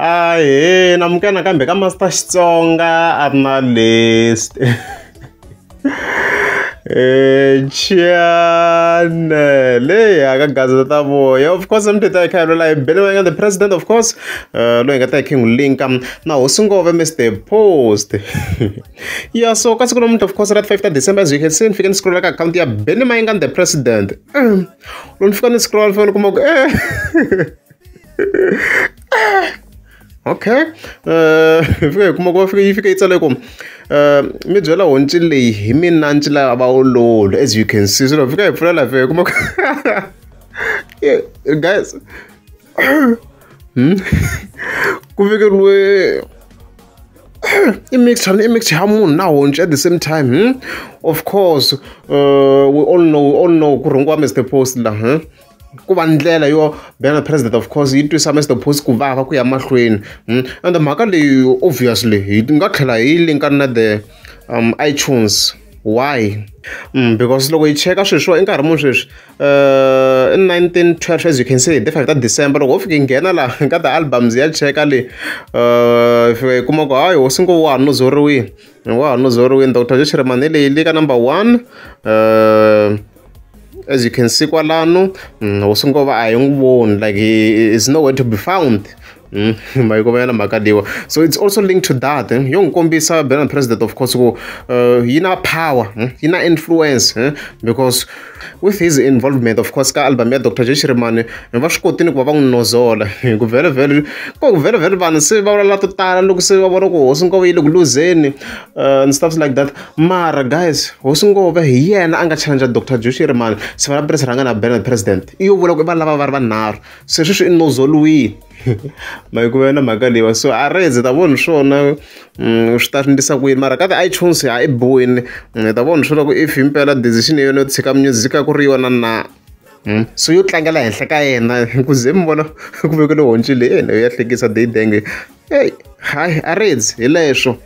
Aye, namukana kambe ka Master Xitsonga a ri na list. Channel aka gazeta ta voya. Of course I'm teta khalo la Mayengani the president, of course. Lo ngata king link na usungove Mr. Post. Yeah, so kasi kuno of course that 5th December, as you can see, if you can scroll like account ya Mayengani the president. Lo nifika ni scroll phone kuma okay, ifika itsale kom mi byela honci leyi hi mina ncila va ololo, as you can see. So fika hi pfulela fe kuma guys ku vikeriwe i mix ya munhu na honci at the same time. Of course we all know ku rhungiwa Mr. Post la ku va ndlela yo bena president, of course yi twisa Mr. Post ku vava ku ya mahlweni. And mhaka leyi obviously hi nga tlhela hi linka na the iTunes. Why? Because loko hi cheka sweswo i nkarhi muni sweswi in 1912, as you can see, the 5th December, loko ho fika nghena la ka the albums ya cheka le fika kuma ku hayi hosi ngo wa ha nozoriwile Dr. Joshiremane leyi le ka number 1. As you can see kwalano hosi ngo va a hi n'wi voni, like he is nowhere to be found. So it's also linked to that. Young kombisa Mayengani president, of course, you know, power, you know, influence, because with his involvement, of course, ka album ya Dr. Joshiremane va swi kotile ku va n'wi nozola ku very vanhu se va la to tala loko se va vona ku hosi ngo yi le ku luzeni and stuff like that. Mara guys, hosi ngo va hi yena a nga challenge Dr. Joshiremane se va ranga na Mayengani president iyo vula ku va lava va ri vanharhu se swi nozoliwile. Mayikuvena mhaka leyiwa, so a reze ta vona swona swi ta endlisa ku yini. Mara ka ti-iTunes a i bohini ta vona swona ku if himpela decision yona yo tshika music a ku ri yona na so yo tlangela henhla ka yena ku ze mi vona ku vekele honci leyi yena yo ya hlekisa deyidenge. Hey, hayi a reze hi leswo.